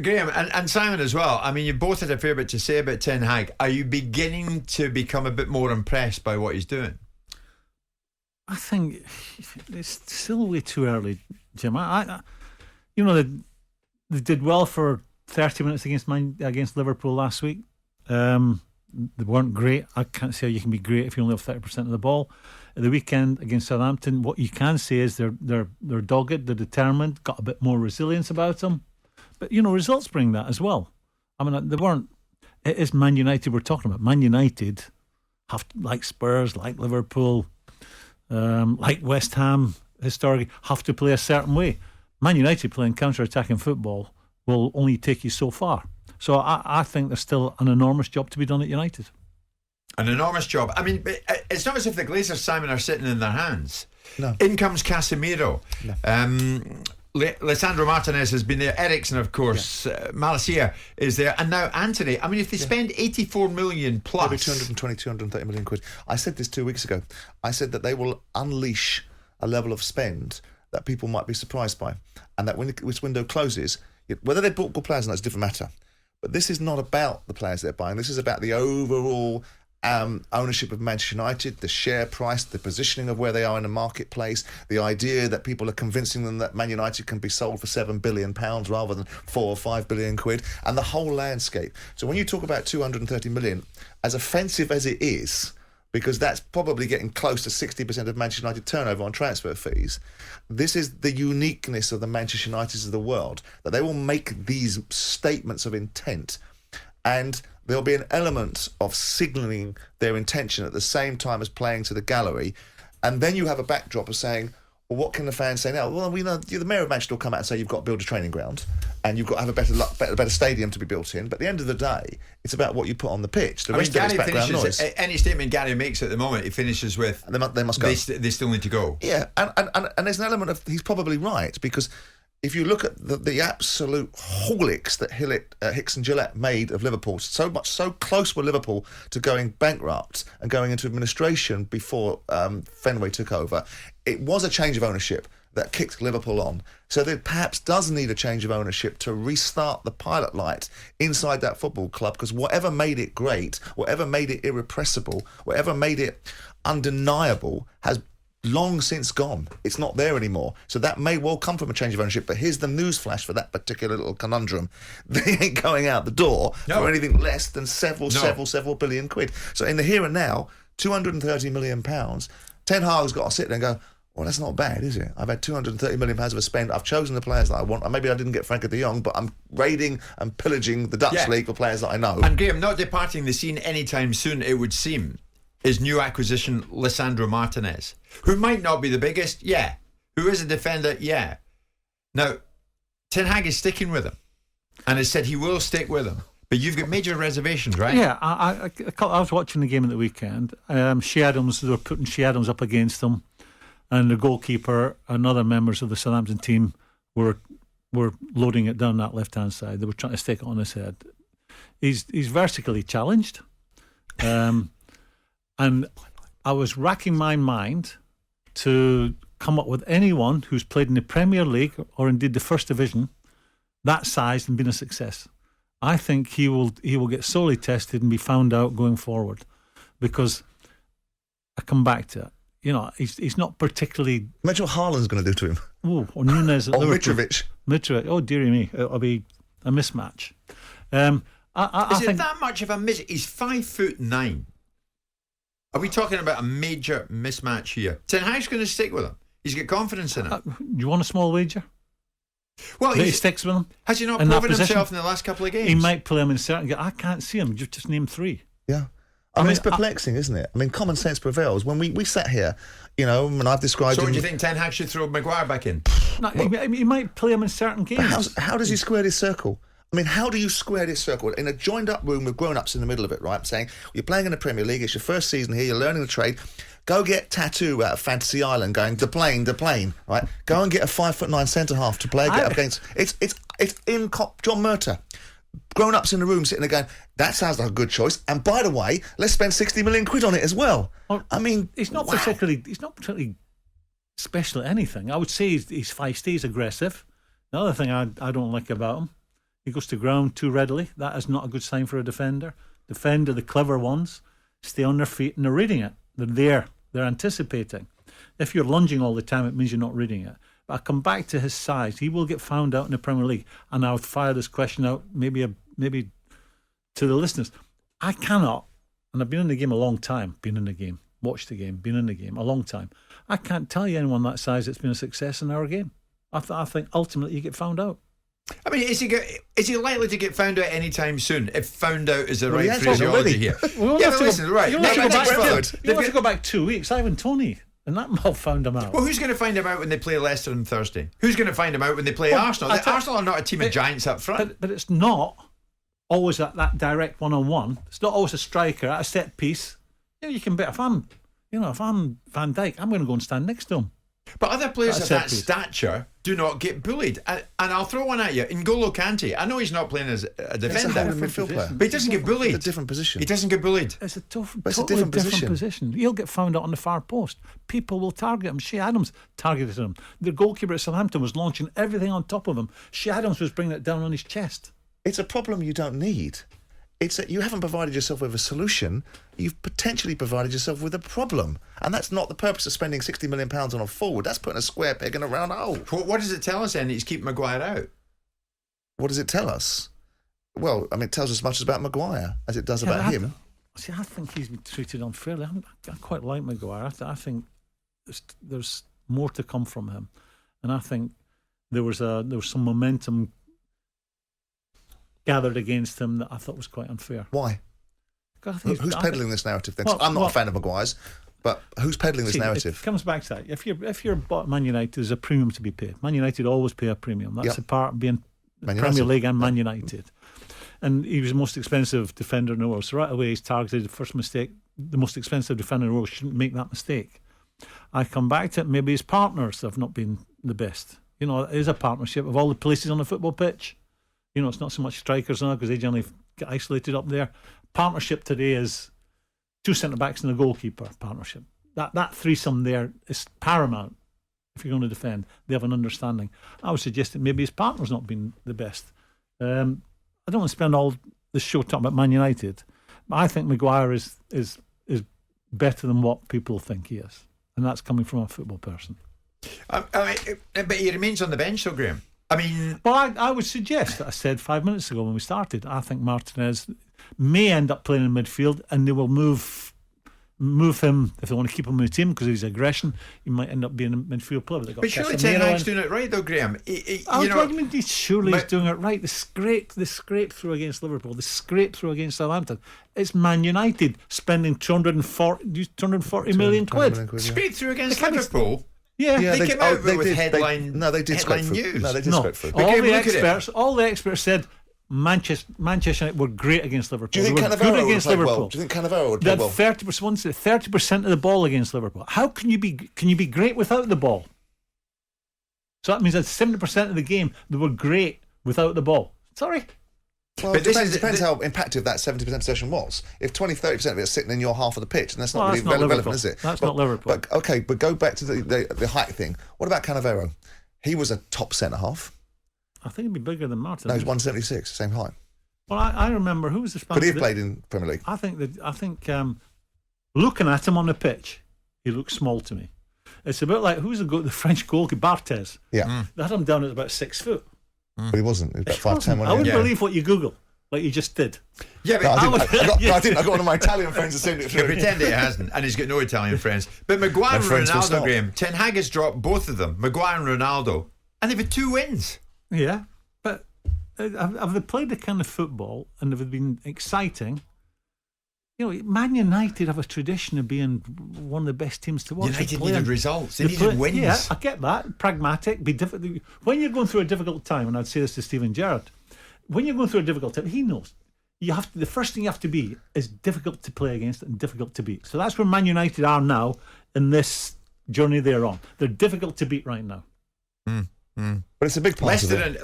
Graeme and Simon as well. I mean, you both had a fair bit to say about Ten Hag. Are you beginning to become a bit more impressed by what he's doing? I think it's still way too early, Jim. They did well for 30 minutes against Liverpool last week. They weren't great. I can't say how you can be great if you only have 30% of the ball. At the weekend against Southampton, what you can say is they're dogged, they're determined, got a bit more resilience about them. But results bring that as well. I mean, they weren't. It is Man United we're talking about. Man United have, like Spurs, like Liverpool, like West Ham, historically, have to play a certain way. Man United playing counter-attacking football will only take you so far. So I think there's still an enormous job to be done at United. An enormous job. I mean, it's not as if the Glazers, Simon, are sitting in their hands. No. In comes Casemiro. No. Lisandro Martinez has been there. Eriksen, of course. Yeah. Malacia is there. And now Anthony. I mean, if they spend 84 million plus... Maybe 220, 230 million quid. I said this 2 weeks ago. I said that they will unleash a level of spend that people might be surprised by. And that when this window closes, whether they bought good players or not is a different matter. But this is not about the players they're buying. This is about the overall ownership of Manchester United, the share price, the positioning of where they are in the marketplace, the idea that people are convincing them that Man United can be sold for £7 billion rather than 4 or 5 billion quid, and the whole landscape. So when you talk about 230 million, as offensive as it is, because that's probably getting close to 60% of Manchester United turnover on transfer fees, this is the uniqueness of the Manchester Uniteds of the world, that they will make these statements of intent, and there'll be an element of signalling their intention at the same time as playing to the gallery. And then you have a backdrop of saying, well, what can the fans say now? Well, we know the mayor of Manchester will come out and say you've got to build a training ground and you've got to have a better stadium to be built in. But at the end of the day, it's about what you put on the pitch. The rest of it's background noise. Any statement Gary makes at the moment, he finishes with, they must go. They still need to go. Yeah, and there's an element of, he's probably right, because if you look at the absolute haulicks that Hicks and Gillett made of Liverpool, so close were Liverpool to going bankrupt and going into administration before Fenway took over, it was a change of ownership that kicked Liverpool on. So there perhaps does need a change of ownership to restart the pilot light inside that football club, because whatever made it great, whatever made it irrepressible, whatever made it undeniable has long since gone. It's not there anymore. So that may well come from a change of ownership, but here's the news flash for that particular little conundrum. They ain't going out the door for anything less than several billion quid. So in the here and now, £230 million, Ten Hag's got to sit there and go, well, that's not bad, is it? I've had £230 million of a spend. I've chosen the players that I want. Maybe I didn't get Frank de Jong, but I'm raiding and pillaging the Dutch league for players that I know. And Graeme, not departing the scene anytime soon, it would seem, is new acquisition Lisandro Martinez, who might not be the biggest, who is a defender, Now, Ten Hag is sticking with him and has said he will stick with him, but you've got major reservations, right? Yeah, I was watching the game at the weekend. Shea Adams, they were putting Shea Adams up against him, and the goalkeeper and other members of the Southampton team were loading it down that left-hand side. They were trying to stick it on his head. He's vertically challenged. And I was racking my mind to come up with anyone who's played in the Premier League or indeed the First Division that size and been a success. I think he will get sorely tested and be found out going forward, because I come back to it. He's not particularly... Imagine what Haaland's going to do to him. Oh, or Nunez at Liverpool. Mitrovic. Oh, dearie me. It'll be a mismatch. I think that mumuch of a mismatch? He's 5'9". Are we talking about a major mismatch here? Ten Hag's going to stick with him. He's got confidence in it. You want a small wager? Well, he sticks with him. Has he not proven himself in the last couple of games? He might play him in certain games. I can't see him. Just name 3. Yeah. I mean, it's perplexing, isn't it? I mean, common sense prevails. When we sat here, and I've described... So do you think Ten Hag should throw Maguire back in? No, he might play him in certain games. How does he square this circle? I mean, how do you square this circle? In a joined-up room with grown-ups in the middle of it, right? Saying, you're playing in the Premier League, it's your first season here, you're learning the trade. Go get Tattoo out of Fantasy Island going, the plane, right? Go and get a 5'9" centre-half to play against... It's in John Murtagh. Grown-ups in the room sitting there going, that sounds like a good choice. And by the way, let's spend 60 million quid on it as well. I mean, he's not particularly special at anything. I would say he's feisty, he's aggressive. The other thing I don't like about him, He goes to ground too readily. That is not a good sign for a defender. The clever ones, stay on their feet and they're reading it. They're there. They're anticipating. If you're lunging all the time, it means you're not reading it. But I come back to his size. He will get found out in the Premier League. And I'll fire this question out maybe to the listeners. I cannot, and I've been in the game a long time, watched the game, been in the game a long time. I can't tell you anyone that size that's been a success in our game. I think ultimately you get found out. I mean, is he likely to get found out anytime soon? If found out is the right phraseology here. Right. You have to go back 2 weeks. Ivan Toney, and that mob found him out. Well, who's going to find him out when they play Leicester on Thursday? Who's going to find him out when they play Arsenal? Arsenal are not a team of giants up front. But it's not always that direct one-on-one. It's not always a striker at a set piece. You can bet if I'm Van Dijk, I'm going to go and stand next to him. But other players of that stature do not get bullied. And I'll throw one at you. N'Golo Kante, I know he's not playing as a defender, but he doesn't get bullied. It's a different position. He doesn't get bullied. It's a totally different position. He'll get found out on the far post. People will target him. Shea Adams targeted him. The goalkeeper at Southampton was launching everything on top of him. Shea Adams was bringing it down on his chest. It's a problem you don't need. You haven't provided yourself with a solution. You've potentially provided yourself with a problem. And that's not the purpose of spending £60 million on a forward. That's putting a square peg in a round hole. What does it tell us then? He's keeping Maguire out. What does it tell us? Well, I mean, it tells us as much about Maguire as it does about him. I think he's been treated unfairly. I quite like Maguire. I think there's more to come from him. And I think there was some momentum gathered against him that I thought was quite unfair. Why? Who's peddling this narrative then? I'm not a fan of Maguire's, but who's peddling this narrative? It comes back to that. If you're bought Man United, there's a premium to be paid. Man United always pay a premium. That's a part of being Premier League and Man United. And he was the most expensive defender in the world. So right away he's targeted the first mistake. The most expensive defender in the world shouldn't make that mistake. I come back to it. Maybe his partners have not been the best. It is a partnership of all the places on the football pitch. It's not so much strikers now because they generally get isolated up there. Partnership today is 2 centre-backs and a goalkeeper partnership. That threesome there is paramount if you're going to defend. They have an understanding. I would suggest that maybe his partner's not been the best. I don't want to spend all the show talking about Man United, but I think Maguire is better than what people think he is. And that's coming from a football person. But he remains on the bench, though, Graeme. Well, I would suggest that I said 5 minutes ago when we started, I think Martinez may end up playing in midfield and they will move him if they want to keep him in the team because of his aggression. He might end up being a midfield player. But surely Ten Hag's doing it right, though, Graeme. Surely he's doing it right. The scrape through against Liverpool, the scrape through against Southampton. It's Man United spending 240 million quid. Scrape through against Liverpool. Yeah, they came out with headline. They did headline news. No, they did scrape through. All the experts said Manchester United were great against Liverpool. Do you think Cannavaro would play well? Do you think Cannavaro would play well? 30% of the ball against Liverpool. How can you be great without the ball? So that means that 70% of the game they were great without the ball. Sorry. Well, it depends how impactful that 70% possession was. If 20-30% of it is sitting in your half of the pitch, then that's not really relevant, is it? That's not Liverpool. But go back to the height thing. What about Cannavaro? He was a top centre half. I think he'd be bigger than Martinez. No, he's 176, same height. Well, I remember who was the Spanish. Could he have played in Premier League? I think looking at him on the pitch, he looks small to me. It's a bit like the French goalkeeper, Barthez. Yeah. They had him down at about 6 foot. But he wasn't. He was about 5'10". I wouldn't believe what you Google, like you just did. Yeah, but I didn't. I got one of my Italian friends to send it through. Pretend it hasn't, and he's got no Italian friends. But Maguire and Ronaldo, Graeme, Ten Hag has dropped both of them, Maguire and Ronaldo, and they've had 2 wins. Yeah, but have they played the kind of football and have they been exciting? Man United have a tradition of being one of the best teams to watch. United needed results. They needed wins. Yeah, I get that. Pragmatic. Be difficult. When you're going through a difficult time, and I'd say this to Steven Gerrard, when you're going through a difficult time, he knows the first thing you have to be is difficult to play against and difficult to beat. So that's where Man United are now in this journey they're on. They're difficult to beat right now. But it's a big part of it.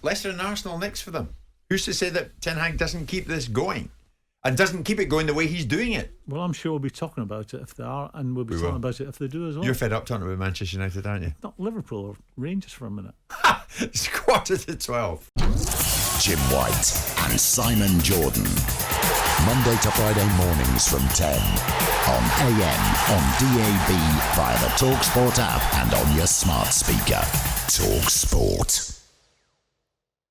Leicester and Arsenal next for them. Who's to say that Ten Hag doesn't keep this going? And doesn't keep it going the way he's doing it. Well, I'm sure we'll be talking about it if they are, and we'll be talking about it if they do as well. You're fed up talking about Manchester United, aren't you? Not Liverpool or Rangers for a minute. It's 11:45. Jim White and Simon Jordan. Monday to Friday mornings from 10 on AM, on DAB, via the talkSPORT app and on your smart speaker. talkSPORT.